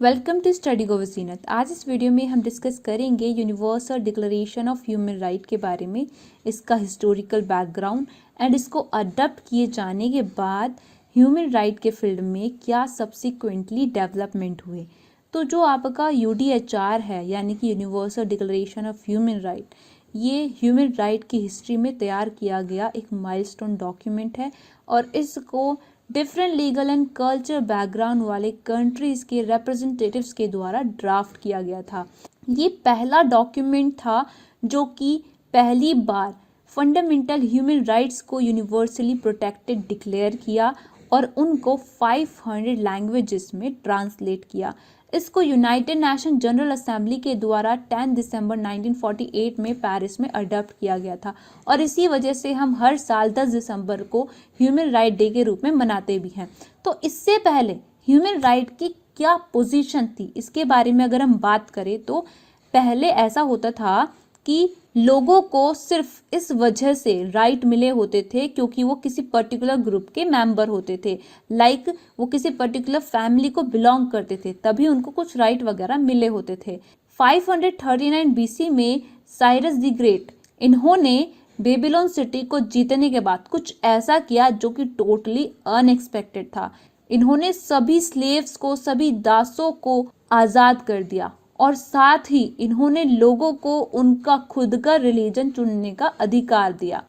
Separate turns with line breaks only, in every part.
Welcome to study गो वसीनत। आज इस video में हम डिस्कस करेंगे universal declaration of human right के बारे में, इसका हिस्टोरिकल बैकग्राउंड एंड इसको अडॉप्ट किए जाने के बाद ह्यूमन राइट के फील्ड में क्या सब्सिक्वेंटली डेवलपमेंट हुए। तो जो आपका यूडीएचआर है यानी कि universal declaration of human right, ये ह्यूमन राइट की हिस्ट्री में तैयार किया गया एक माइलस्टोन डॉक्यूमेंट है और इसको different legal and culture background वाले कंट्रीज के रिप्रेजेंटेटिव्स के द्वारा ड्राफ्ट किया गया था। ये पहला डॉक्यूमेंट था जो कि पहली बार फंडामेंटल ह्यूमन राइट्स को यूनिवर्सली प्रोटेक्टेड डिक्लेयर किया और उनको 500 लैंग्वेजेस में ट्रांसलेट किया। इसको यूनाइटेड नेशन जनरल असेंबली के द्वारा 10 दिसंबर 1948 में पेरिस में अडॉप्ट किया गया था और इसी वजह से हम हर साल 10 दिसंबर को ह्यूमन राइट डे के रूप में मनाते भी हैं। तो इससे पहले ह्यूमन राइट की क्या पोजीशन थी, इसके बारे में अगर हम बात करें तो पहले ऐसा होता था कि लोगों को सिर्फ इस वजह से राइट मिले होते थे क्योंकि वो किसी पर्टिकुलर ग्रुप के मेंबर होते थे, लाइक वो किसी पर्टिकुलर फैमिली को बिलोंग करते थे, तभी उनको कुछ राइट वगैरह मिले होते थे। 539 बीसी में साइरस द ग्रेट, इन्होंने बेबीलोन सिटी को जीतने के बाद कुछ ऐसा किया जो कि टोटली अनएक्सपेक्टेड था। इन्होंने सभी स्लेव्स को, सभी दासों को आज़ाद कर दिया और साथ ही इन्होंने लोगों को उनका खुद का रिलीजन चुनने का अधिकार दिया।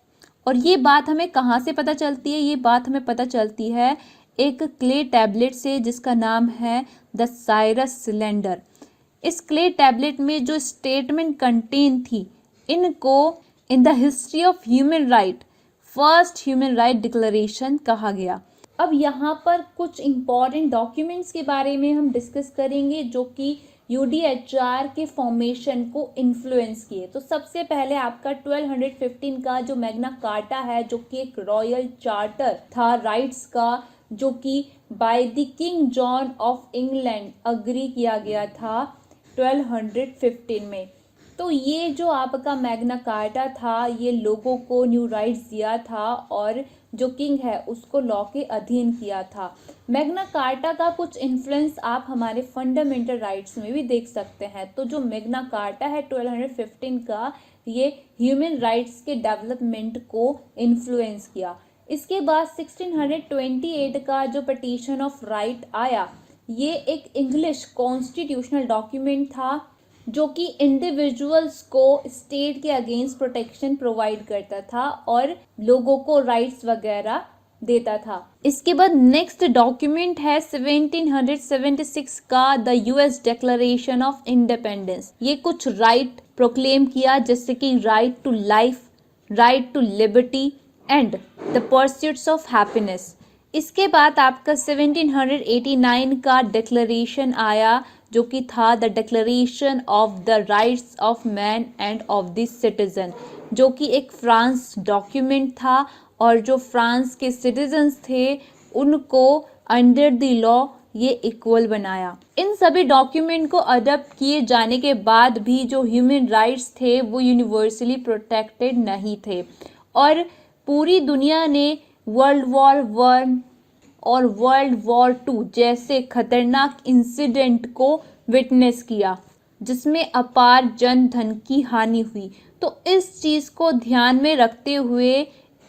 और ये बात हमें कहाँ से पता चलती है? ये बात हमें पता चलती है एक क्ले टैबलेट से जिसका नाम है द साइरस सिलेंडर। इस क्ले टैबलेट में जो स्टेटमेंट कंटेन थी, इनको in the history of human right first human right declaration कहा गया। अब यहाँ पर कुछ इम्पॉर्टेंट डॉक्यूमेंट्स के बारे में हम डिस्कस करेंगे जो कि यूडीएचआर के फॉर्मेशन को इन्फ्लुएंस किए। तो सबसे पहले आपका 1215 का जो मैग्ना कार्टा है, जो कि एक रॉयल चार्टर था राइट्स का, जो कि by the king John of England agree किया गया था 1215 में। तो ये जो आपका मैग्ना कार्टा था, ये लोगों को न्यू राइट्स दिया था और जो किंग है उसको लॉ के अधीन किया था। मैग्ना कार्टा का कुछ इन्फ्लुएंस आप हमारे फंडामेंटल राइट्स में भी देख सकते हैं। तो जो मैग्ना कार्टा है 1215 का, ये ह्यूमन राइट्स के डेवलपमेंट को इन्फ्लुएंस किया। इसके बाद 1628 का जो पिटीशन ऑफ राइट आया, ये एक इंग्लिश कॉन्स्टिट्यूशनल डॉक्यूमेंट था जो कि इंडिविजुअल्स को स्टेट के अगेंस्ट प्रोटेक्शन प्रोवाइड करता था और लोगों को राइट्स वगैरह देता था। इसके बाद नेक्स्ट डॉक्यूमेंट है 1776 का the US Declaration of Independence. ये कुछ राइट प्रोक्लेम किया जैसे कि right to life, right to liberty and the pursuits of happiness. इसके बाद आपका 1789 का डिक्लेरेशन आया जो कि था the declaration of the rights of man end of the citizen, जो कि एक फ्रांस डॉक्यूमेंट था और जो फ्रांस के सिटीजन्स थे उनको अंडर द लॉ ये इक्वल बनाया। इन सभी डॉक्यूमेंट को अडॉप्ट किए जाने के बाद भी जो ह्यूमन राइट्स थे वो यूनिवर्सली प्रोटेक्टेड नहीं थे और पूरी दुनिया ने वर्ल्ड वॉर 1 और वर्ल्ड वॉर 2 जैसे खतरनाक इंसिडेंट को विटनेस किया जिसमें अपार जन धन की हानि हुई। तो इस चीज़ को ध्यान में रखते हुए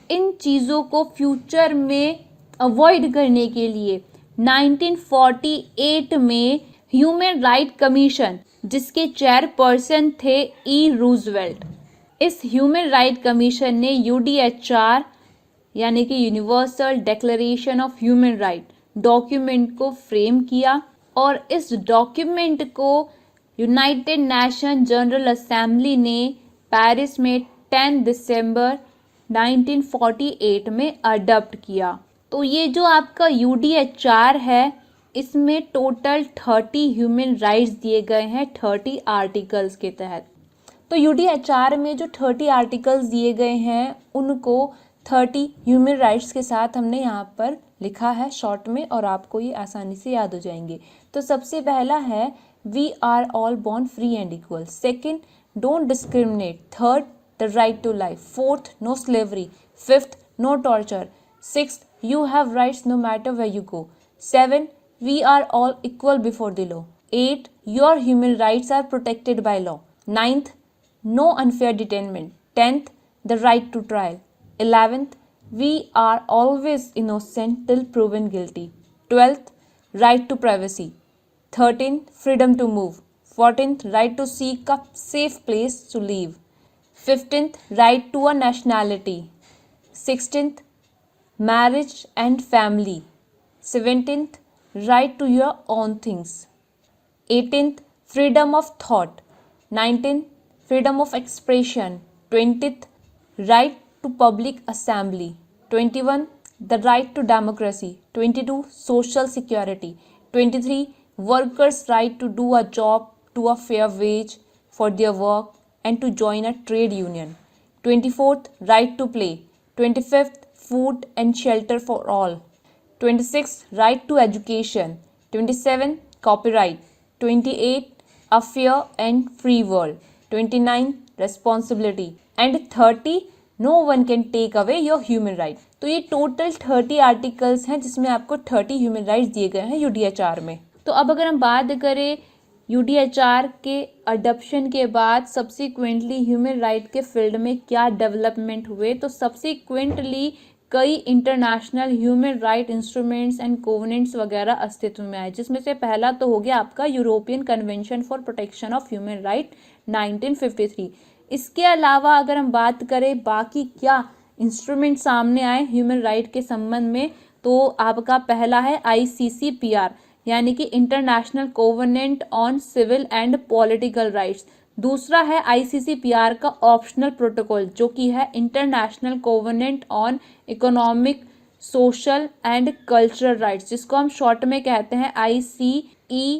इन चीज़ों को फ्यूचर में अवॉइड करने के लिए 1948 में ह्यूमन राइट कमीशन, जिसके चेयरपर्सन थे ई रूजवेल्ट, इस ह्यूमन राइट कमीशन ने यूडीएचआर यानी कि universal declaration of human right document को फ्रेम किया और इस डॉक्यूमेंट को यूनाइटेड नेशन जनरल असेंबली ने पेरिस में 10 दिसंबर 1948 में अडॉप्ट किया। तो ये जो आपका यूडीएचआर है, इसमें टोटल 30 ह्यूमन राइट्स दिए गए हैं 30 आर्टिकल्स के तहत। तो यूडीएचआर में जो 30 आर्टिकल्स दिए गए हैं उनको 30 ह्यूमन राइट्स के साथ हमने यहाँ पर लिखा है शॉर्ट में और आपको ये आसानी से याद हो जाएंगे। तो सबसे पहला है we are all born free and equal. Second, don't discriminate. Third, the right to life. Fourth, no slavery. Fifth, no torture. Sixth, you have rights no matter where you go. Seven, we are all equal before the law. 8. Your human rights are protected by law. 9th. No unfair detainment. 10th. The right to trial. 11th. We are always innocent till proven guilty. 12th. Right to privacy. 13th. Freedom to move. 14th. Right to seek a safe place to live. 15th. Right to a nationality. 16th. Marriage and family. 17th. Right to your own things. 18th. Freedom of thought. 19th. Freedom of expression. 20th. Right to public assembly. 21. The right to democracy. 22. Social security. 23. Workers' right to do a job to a fair wage for their work and to join a trade union. 24th. Right to play. 25th. Food and shelter for all. 26. Right to education. 27. Copyright. 28. A fair and free world. 29. Responsibility. And 30. No one can take away your human right. तो ये total 30 articles हैं जिसमें आपको 30 human rights दिए गए हैं UDHR में। तो अब अगर हम बात करें यूडीएचआर के अडॉप्शन के बाद सब्सिक्वेंटली ह्यूमन राइट के फील्ड में क्या डेवलपमेंट हुए, तो सब्सिक्वेंटली कई international human right instruments and covenants वगैरह अस्तित्व में आए, जिसमें से पहला तो हो गया आपका European convention for protection of human right 1953। इसके अलावा अगर हम बात करें बाकी क्या इंस्ट्रूमेंट सामने आए ह्यूमन राइट के संबंध में, तो आपका पहला है ICCPR यानी कि international covenant on civil and political rights. दूसरा है ICCPR का ऑप्शनल प्रोटोकॉल जो कि है international covenant on economic social and cultural rights, जिसको हम शॉर्ट में कहते हैं ICESCR।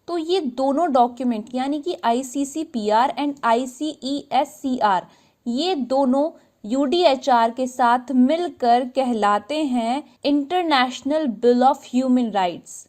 तो ये दोनों डॉक्यूमेंट यानी कि ICCPR एंड ICESCR ये दोनों यूडीएचआर के साथ मिलकर कहलाते हैं international bill of human rights.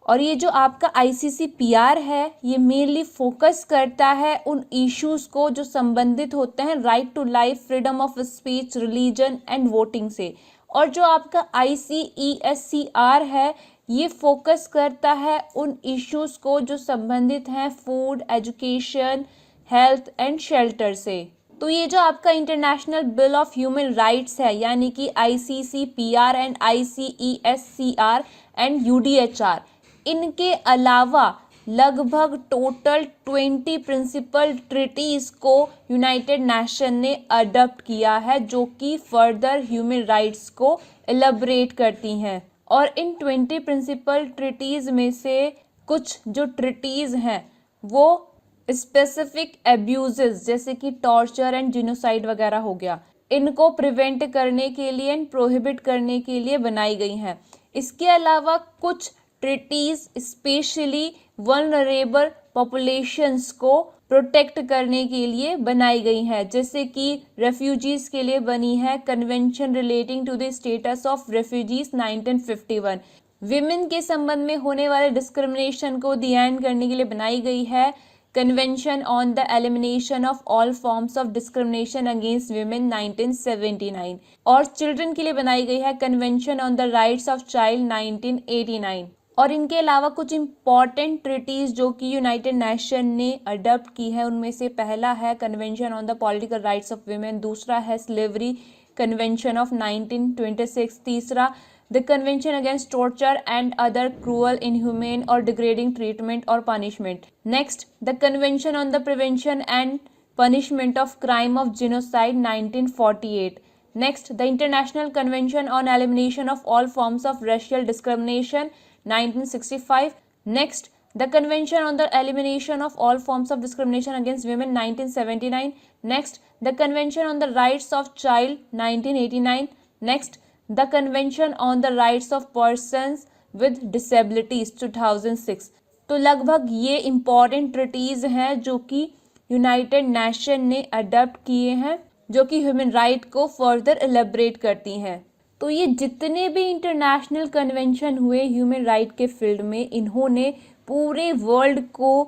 और ये जो आपका ICCPR है ये मेनली फोकस करता है उन इश्यूज को जो संबंधित होते हैं right to life, freedom of speech, religion and voting से। और जो आपका ICESCR है ये फोकस करता है उन इश्यूज को जो संबंधित हैं food, education, health and shelter से। तो ये जो आपका international bill of human rights है यानी कि ICCPR and ICESCR and UDHR, इनके अलावा लगभग टोटल 20 प्रिंसिपल ट्रिटीज को यूनाइटेड नेशन ने अडॉप्ट किया है जो कि फर्दर ह्यूमन राइट्स को एलैबोरेट करती हैं। और इन 20 प्रिंसिपल ट्रिटीज में से कुछ जो ट्रिटीज हैं वो स्पेसिफिक एब्यूजेस जैसे कि टॉर्चर एंड जिनोसाइड वगैरह हो गया, इनको प्रिवेंट करने के लिए एंड प्रोहिबिट करने के लिए बनाई गई हैं। इसके अलावा कुछ ट्रिटीज स्पेशली वल्नरेबल पॉपुलेशंस को प्रोटेक्ट करने के लिए बनाई गई है, जैसे कि रेफ्यूजीज के लिए बनी है convention relating to the status of refugees 1951। Women के संबंध में होने वाले डिस्क्रिमिनेशन को दी एंड करने के लिए बनाई गई है convention on the elimination of all forms of discrimination against women 1979। और चिल्ड्रन के लिए बनाई गई है convention on the rights of child 1989। और इनके अलावा कुछ इंपॉर्टेंट ट्रिटीज जो कि यूनाइटेड नेशन ने अडॉप्ट की है उनमें से पहला है convention on the political rights of women, दूसरा है स्लेवरी कन्वेंशन ऑफ 1926, तीसरा the convention against torture and other cruel, inhumane और डिग्रेडिंग ट्रीटमेंट और punishment, next the convention on the prevention and punishment of crime of genocide 1948, next the international convention on elimination of all forms of racial discrimination 1965, next the convention on the elimination of all forms of discrimination against women 1979, next the convention on the rights of child 1989, next the convention on the rights of persons with disabilities 2006। तो लगभग ये important treatises हैं जो कि United nation ने adopt किए हैं जो कि ह्यूमन राइट को फर्दर एलैबोरेट करती हैं। तो ये जितने भी इंटरनेशनल कन्वेंशन हुए ह्यूमन राइट के फील्ड में, इन्होंने पूरे वर्ल्ड को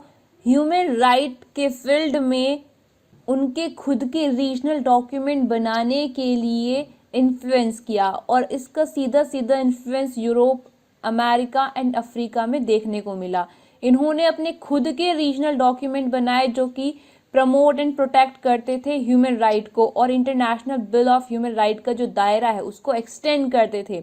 ह्यूमन राइट के फील्ड में उनके खुद के रीजनल डॉक्यूमेंट बनाने के लिए इन्फ्लुएंस किया। और इसका सीधा सीधा influence Europe America and Africa में देखने को मिला। इन्होंने अपने खुद के रीजनल डॉक्यूमेंट बनाए जो कि प्रमोट एंड प्रोटेक्ट करते थे ह्यूमन राइट को, और international bill of human right का जो दायरा है उसको एक्सटेंड करते थे।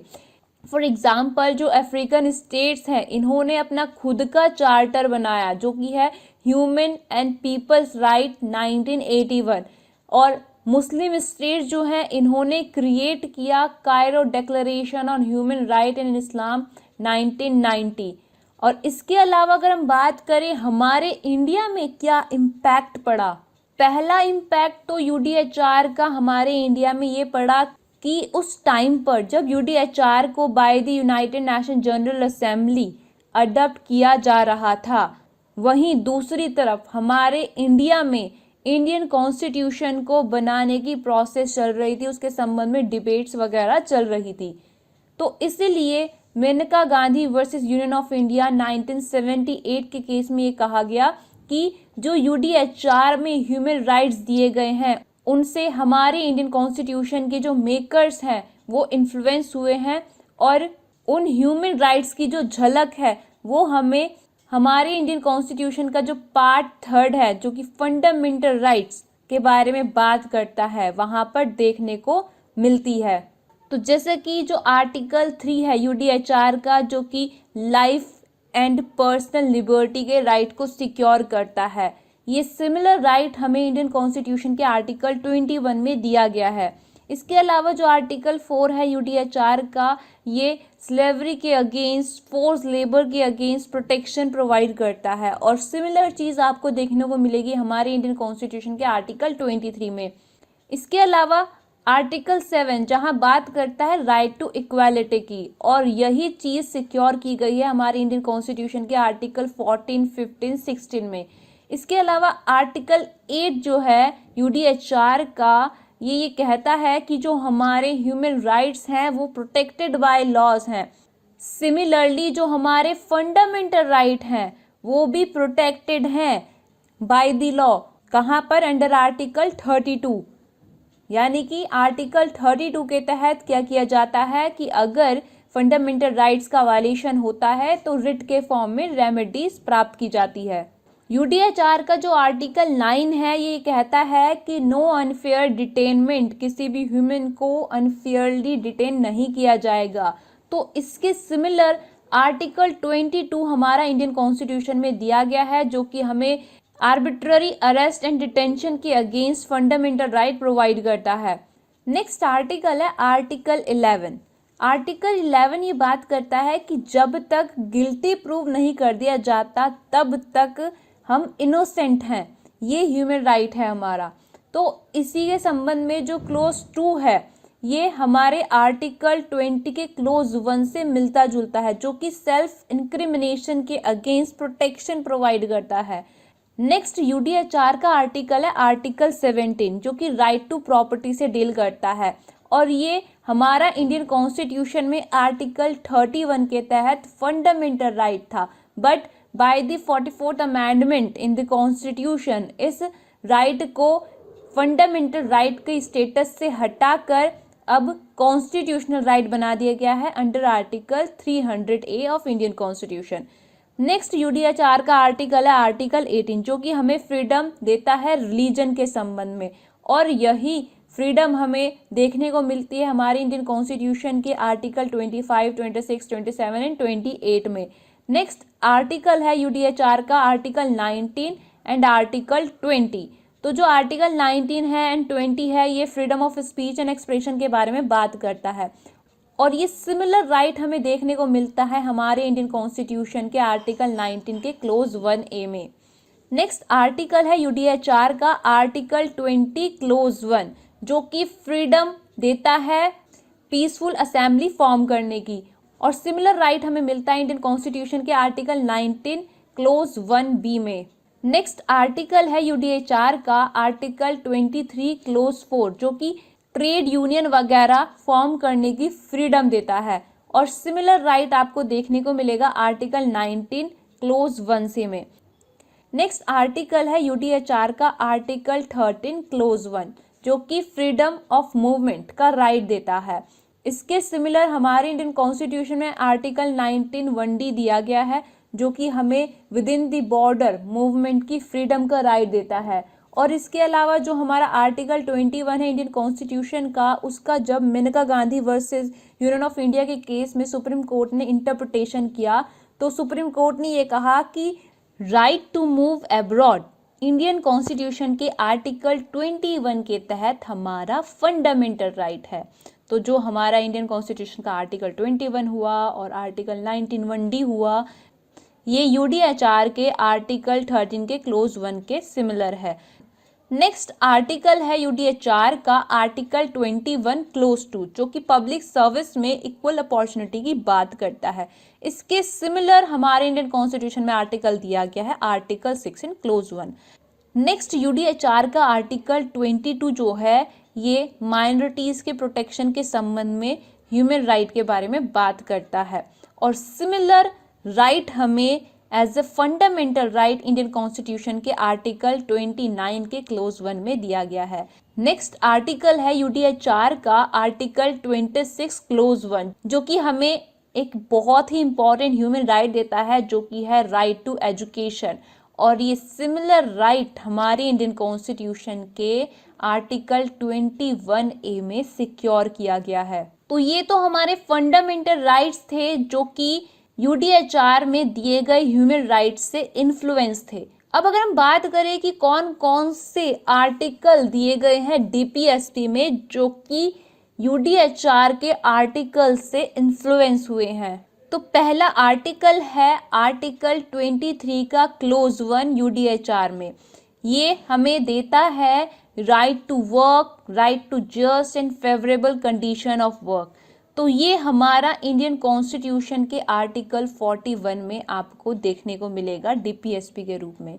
फॉर एग्जाम्पल जो अफ्रीकन स्टेट्स हैं, इन्होंने अपना खुद का चार्टर बनाया जो कि है ह्यूमन एंड पीपल्स राइट 1981, और मुस्लिम स्टेट्स जो हैं इन्होंने क्रिएट किया Cairo declaration on human right in Islam 1990। और इसके अलावा अगर हम बात करें हमारे इंडिया में क्या इम्पैक्ट पड़ा, पहला इम्पैक्ट तो यूडीएचआर का हमारे इंडिया में ये पड़ा कि उस टाइम पर जब यूडीएचआर को by the United nation general assembly adopt किया जा रहा था, वहीं दूसरी तरफ हमारे इंडिया में इंडियन कॉन्स्टिट्यूशन को बनाने की प्रोसेस चल रही थी, उसके संबंध में डिबेट्स वगैरह चल रही थी। तो इसीलिए Maneka Gandhi versus Union of India 1978 के केस में ये कहा गया कि जो यूडीएचआर में ह्यूमन राइट्स दिए गए हैं उनसे हमारे इंडियन कॉन्स्टिट्यूशन के जो मेकर्स हैं वो इन्फ्लुएंस हुए हैं, और उन ह्यूमन राइट्स की जो झलक है वो हमें हमारे इंडियन कॉन्स्टिट्यूशन का जो पार्ट 3 है जो कि फंडामेंटल राइट्स के बारे में बात करता है वहां पर देखने को मिलती है। तो जैसे कि जो आर्टिकल 3 है यूडीएचआर का जो कि लाइफ एंड पर्सनल लिबर्टी के राइट को सिक्योर करता है, ये सिमिलर राइट हमें इंडियन कॉन्स्टिट्यूशन के आर्टिकल 21 में दिया गया है। इसके अलावा जो आर्टिकल 4 है यूडीएचआर का, ये स्लेवरी के अगेंस्ट, फोर्स लेबर के अगेंस्ट प्रोटेक्शन प्रोवाइड करता है, और सिमिलर चीज़ आपको देखने को मिलेगी हमारे इंडियन कॉन्स्टिट्यूशन के आर्टिकल 23 में। इसके अलावा आर्टिकल 7 जहां बात करता है राइट टू इक्वालिटी की, और यही चीज़ सिक्योर की गई है हमारे इंडियन कॉन्स्टिट्यूशन के आर्टिकल 14, 15, 16 में। इसके अलावा आर्टिकल 8 जो है यूडीएचआर का, ये कहता है कि जो हमारे ह्यूमन राइट्स हैं वो प्रोटेक्टेड बाय लॉज हैं। सिमिलरली जो हमारे फंडामेंटल राइट हैं वो भी प्रोटेक्टेड हैं बाय द लॉ। कहाँ पर? Under article 32। यानी कि आर्टिकल 32 के तहत क्या किया जाता है कि अगर फंडामेंटल राइट्स का वायलेशन होता है तो रिट के फॉर्म में रेमेडीज प्राप्त की जाती है। यूडीएचआर का जो आर्टिकल 9 है ये कहता है कि नो अनफेयर डिटेनमेंट, किसी भी ह्यूमन को अनफेयरली डिटेन नहीं किया जाएगा। तो इसके सिमिलर आर्टिकल 22 हमारा इंडियन कॉन्स्टिट्यूशन में दिया गया है जो कि हमें आर्बिट्ररी अरेस्ट एंड डिटेंशन के अगेंस्ट फंडामेंटल राइट प्रोवाइड करता है। नेक्स्ट आर्टिकल है आर्टिकल 11। आर्टिकल 11 ये बात करता है कि जब तक गिल्टी प्रूव नहीं कर दिया जाता तब तक हम इनोसेंट हैं, ये ह्यूमन राइट है हमारा। तो इसी के संबंध में जो क्लोज 2 है ये हमारे आर्टिकल 20 के क्लोज 1 से मिलता जुलता है जो कि सेल्फ इंक्रिमिनेशन के अगेंस्ट प्रोटेक्शन प्रोवाइड करता है। नेक्स्ट यूडीएचआर का आर्टिकल है आर्टिकल 17 जो कि राइट टू प्रॉपर्टी से डील करता है, और ये हमारा इंडियन कॉन्स्टिट्यूशन में आर्टिकल 31 के तहत फंडामेंटल राइट था, but by the 44th amendment in the constitution इस राइट को फंडामेंटल राइट के स्टेटस से हटाकर अब कॉन्स्टिट्यूशनल राइट बना दिया गया है under article 300A of Indian constitution. Next UDHR का आर्टिकल है आर्टिकल 18 जो कि हमें फ्रीडम देता है रिलीजन के संबंध में, और यही फ्रीडम हमें देखने को मिलती है हमारे इंडियन कॉन्स्टिट्यूशन के आर्टिकल 25, 26, 27 एंड 28 में। नेक्स्ट आर्टिकल है यूडीएचआर का आर्टिकल 19 एंड आर्टिकल 20। तो जो आर्टिकल 19 है एंड 20 है ये freedom of speech and expression के बारे में बात करता है, और ये सिमिलर राइट हमें देखने को मिलता है हमारे इंडियन कॉन्स्टिट्यूशन के आर्टिकल 19 के क्लोज 1A में। नेक्स्ट आर्टिकल है यूडीएचआर का आर्टिकल 20 क्लोज 1 जो कि फ्रीडम देता है पीसफुल असेंबली फॉर्म करने की, और सिमिलर राइट हमें मिलता है इंडियन कॉन्स्टिट्यूशन के आर्टिकल 19 क्लोज 1B में। नेक्स्ट आर्टिकल है यूडीएचआर का आर्टिकल 23 क्लोज 4 जो कि ट्रेड यूनियन वगैरह फॉर्म करने की फ्रीडम देता है, और सिमिलर राइट आपको देखने को मिलेगा आर्टिकल 19 क्लोज 1C में। नेक्स्ट आर्टिकल है यूडीएचआर का आर्टिकल 13 क्लोज 1 जो कि फ्रीडम ऑफ मूवमेंट का राइट देता है। इसके सिमिलर हमारे इंडियन कॉन्स्टिट्यूशन में आर्टिकल 19 1D दिया गया है, जो कि हमें with in the border movement की फ्रीडम का राइट देता है। और इसके अलावा जो हमारा आर्टिकल 21 है इंडियन कॉन्स्टिट्यूशन का, उसका जब Maneka Gandhi versus Union of India के केस में सुप्रीम कोर्ट ने इंटरप्रिटेशन किया, तो सुप्रीम कोर्ट ने ये कहा कि right to move abroad Indian constitution के आर्टिकल 21 के तहत हमारा फंडामेंटल राइट है। तो जो हमारा इंडियन कॉन्स्टिट्यूशन का आर्टिकल 21 हुआ और आर्टिकल 19 1D हुआ, ये यूडीएचआर के आर्टिकल 13 के क्लोज 1 के सिमिलर है। नेक्स्ट आर्टिकल है यूडीएचआर का आर्टिकल 21 क्लोज 2, जो कि पब्लिक सर्विस में इक्वल अपॉर्चुनिटी की बात करता है। इसके सिमिलर हमारे इंडियन कॉन्स्टिट्यूशन में आर्टिकल दिया गया है article 6 in close 1। Next UDHR का आर्टिकल 22 जो है, ये माइनॉरिटीज के प्रोटेक्शन के संबंध में ह्यूमन राइट के बारे में बात करता है। और सिमिलर राइट हमें as a fundamental right Indian constitution के आर्टिकल 29 के क्लोज 1 में दिया गया है। नेक्स्ट आर्टिकल है यूडीएचआर का आर्टिकल 26 क्लोज 1, जो कि हमें एक बहुत ही इंपॉर्टेंट ह्यूमन राइट देता है, जो कि है राइट टू एजुकेशन। और ये सिमिलर राइट हमारे इंडियन कॉन्स्टिट्यूशन के आर्टिकल 21A में सिक्योर किया गया है। तो ये तो हमारे फंडामेंटल राइट्स थे, जो कि यूडीएचआर में दिए गए ह्यूमन राइट्स से इन्फ्लुएंस थे। अब अगर हम बात करें कि कौन कौन से आर्टिकल दिए गए हैं डीपीएसपी में, जो कि यूडीएचआर के आर्टिकल से इन्फ्लुएंस हुए हैं, तो पहला आर्टिकल है आर्टिकल 23 का क्लोज 1 यूडीएचआर में। ये हमें देता है right to work, right to just and favourable condition of work. तो ये हमारा इंडियन कॉन्स्टिट्यूशन के आर्टिकल 41 में आपको देखने को मिलेगा डीपीएसपी के रूप में।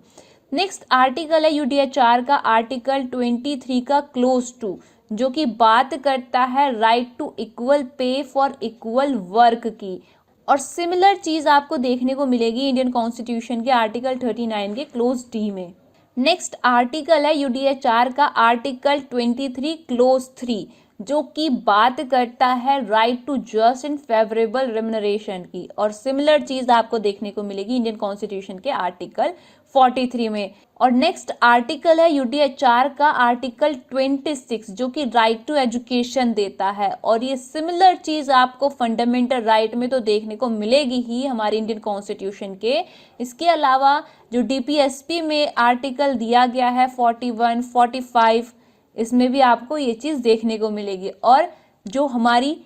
नेक्स्ट आर्टिकल है यूडीएचआर का आर्टिकल 23 का क्लोज 2, जो कि बात करता है right to equal pay for equal work की। और सिमिलर चीज आपको देखने को मिलेगी इंडियन कॉन्स्टिट्यूशन के आर्टिकल 39 के क्लोज डी में। नेक्स्ट आर्टिकल है यूडीएचआर का आर्टिकल 23 क्लोज 3, जो कि बात करता है right to just and favourable remuneration की। और सिमिलर चीज आपको देखने को मिलेगी इंडियन कॉन्स्टिट्यूशन के आर्टिकल 43 में। और नेक्स्ट आर्टिकल है यूडीएचआर का आर्टिकल 26, जो कि राइट टू एजुकेशन देता है। और ये सिमिलर चीज आपको फंडामेंटल राइट में तो देखने को मिलेगी ही हमारे इंडियन कॉन्स्टिट्यूशन के। इसके अलावा जो डीपीएसपी में आर्टिकल दिया गया है 41, 45, इसमें भी आपको ये चीज़ देखने को मिलेगी। और जो हमारी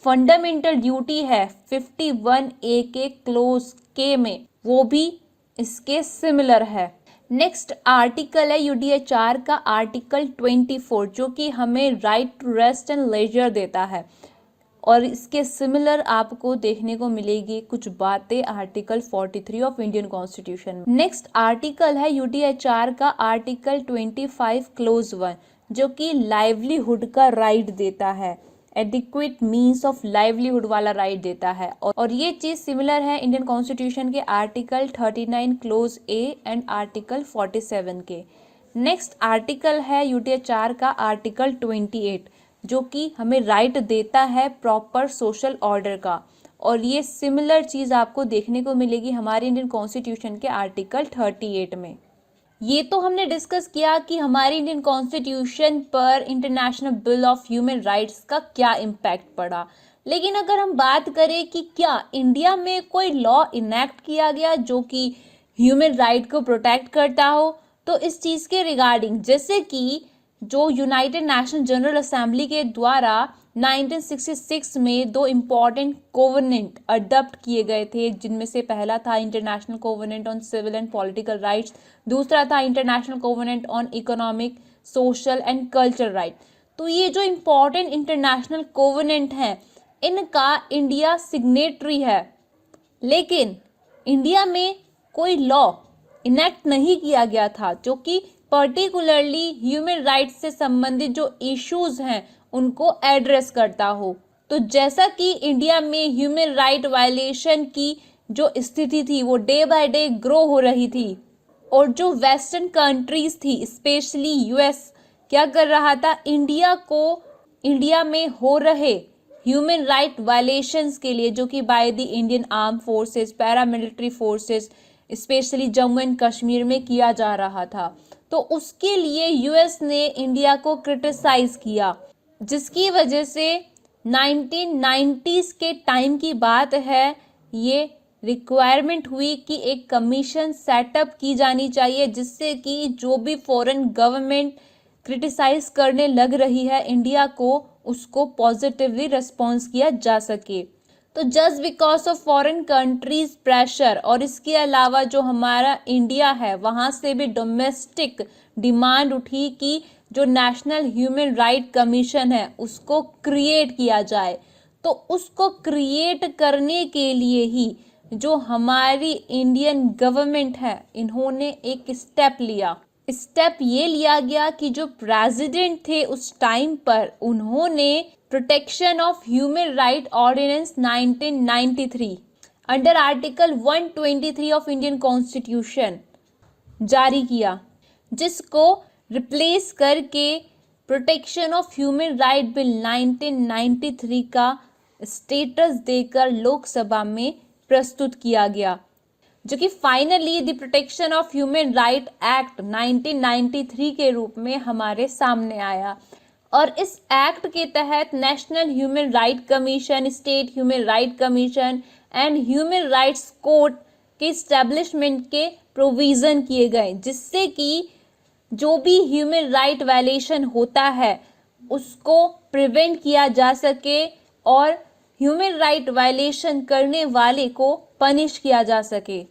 फंडामेंटल ड्यूटी है 51A के क्लोज के में, वो भी इसके सिमिलर है। नेक्स्ट आर्टिकल है यूडीएचआर का आर्टिकल 24, जो कि हमें right to rest and leisure देता है। और इसके सिमिलर आपको देखने को मिलेगी कुछ बातें आर्टिकल 43 ऑफ इंडियन कॉन्स्टिट्यूशन में। नेक्स्ट आर्टिकल है यूडीएचआर का आर्टिकल 25 क्लोज 1, जो कि लाइवलीहुड का राइट देता है, एडिक्वेट मीन्स ऑफ लाइवलीहुड वाला राइट देता है। और ये चीज सिमिलर है इंडियन कॉन्स्टिट्यूशन के article 39 close A and article 47 के। नेक्स्ट आर्टिकल है यूडीएचआर का आर्टिकल 28, जो कि हमें राइट देता है प्रॉपर सोशल ऑर्डर का। और ये सिमिलर चीज आपको देखने को मिलेगी हमारे इंडियन कॉन्स्टिट्यूशन के आर्टिकल 38 में। ये तो हमने डिस्कस किया कि हमारे इंडियन कॉन्स्टिट्यूशन पर international bill of human rights का क्या इम्पैक्ट पड़ा। लेकिन अगर हम बात करें कि क्या इंडिया में कोई लॉ इनेक्ट किया गया जो कि ह्यूमन राइट को प्रोटेक्ट करता हो, तो इस चीज़ के रिगार्डिंग, जैसे कि जो यूनाइटेड नेशनल जनरल असेंबली के द्वारा 1966 में 2 इम्पॉर्टेंट कोवेनेंट अडॉप्ट किए गए थे, जिनमें से पहला था international covenant on civil and political rights, दूसरा था international covenant on economic, social and cultural right. तो ये जो इम्पॉर्टेंट इंटरनेशनल कोवेनेंट हैं, इनका इंडिया सिग्नेटरी है, लेकिन इंडिया में कोई लॉ इनेक्ट नहीं किया गया था जो कि पर्टिकुलरली ह्यूमन राइट्स से संबंधित जो इश्यूज हैं उनको एड्रेस करता हो। तो जैसा कि इंडिया में ह्यूमन राइट वायलेशन की जो स्थिति थी वो डे बाय डे ग्रो हो रही थी, और जो वेस्टर्न कंट्रीज थी स्पेशली यूएस क्या कर रहा था, इंडिया में हो रहे ह्यूमन राइट वायलेशंस के लिए, जो कि by the Indian arm forces, paramilitary forces, specially Jammu and Kashmir में किया जा रहा था। तो उसके लिए यूएस ने इंडिया को क्रिटिसाइज किया, जिसकी वजह से 1990s के टाइम की बात है, ये रिक्वायरमेंट हुई कि एक कमीशन सेटअप की जानी चाहिए, जिससे कि जो भी फॉरेन गवर्नमेंट क्रिटिसाइज करने लग रही है इंडिया को, उसको पॉजिटिवली रिस्पॉन्स किया जा सके। तो just because of foreign countries pressure, और इसके अलावा जो हमारा इंडिया है वहाँ से भी डोमेस्टिक डिमांड उठी कि जो नेशनल ह्यूमन राइट कमीशन है उसको क्रिएट किया जाए। तो उसको क्रिएट करने के लिए ही जो हमारी इंडियन गवर्नमेंट है, इन्होंने एक स्टेप लिया। स्टेप ये लिया गया कि जो प्रेसिडेंट थे उस टाइम पर, उन्होंने protection of human right ordinance 1993 under article 123 of Indian constitution जारी किया, जिसको रिप्लेस करके protection of human right bill 1993 का स्टेटस देकर लोकसभा में प्रस्तुत किया गया, जो कि finally the protection of human right act 1993 के रूप में हमारे सामने आया। और इस एक्ट के तहत national human right commission, state human right commission and human rights court के इस्टेब्लिशमेंट के प्रोविज़न किए गए, जिससे कि जो भी ह्यूमन राइट वायलेशन होता है उसको प्रिवेंट किया जा सके और ह्यूमन राइट वायलेशन करने वाले को पनिश किया जा सके।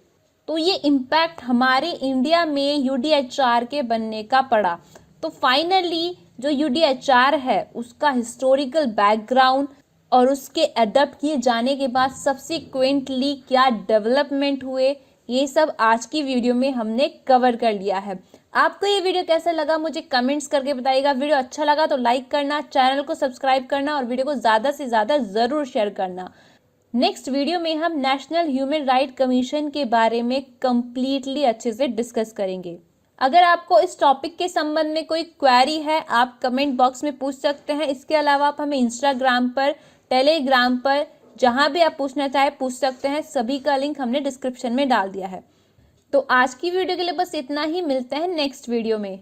तो ये इम्पैक्ट हमारे इंडिया में यूडीएचआर के बनने का पड़ा। तो फाइनली जो यूडीएचआर है उसका हिस्टोरिकल बैकग्राउंड और उसके अडॉप्ट किए जाने के बाद सब्सिक्वेंटली क्या डेवलपमेंट हुए, ये सब आज की वीडियो में हमने कवर कर लिया है। आपको ये वीडियो कैसा लगा मुझे कमेंट्स करके बताइएगा। वीडियो अच्छा लगा तो लाइक करना, चैनल को सब्सक्राइब करना और वीडियो को ज़्यादा से ज़्यादा ज़रूर शेयर करना। नेक्स्ट वीडियो में हम नेशनल ह्यूमन राइट कमीशन के बारे में कंप्लीटली अच्छे से डिस्कस करेंगे। अगर आपको इस टॉपिक के संबंध में कोई क्वेरी है, आप कमेंट बॉक्स में पूछ सकते हैं। इसके अलावा आप हमें इंस्टाग्राम पर, टेलीग्राम पर, जहां भी आप पूछना चाहे पूछ सकते हैं। सभी का लिंक हमने डिस्क्रिप्शन में डाल दिया है। तो आज की वीडियो के लिए बस इतना ही, मिलते हैं नेक्स्ट वीडियो में।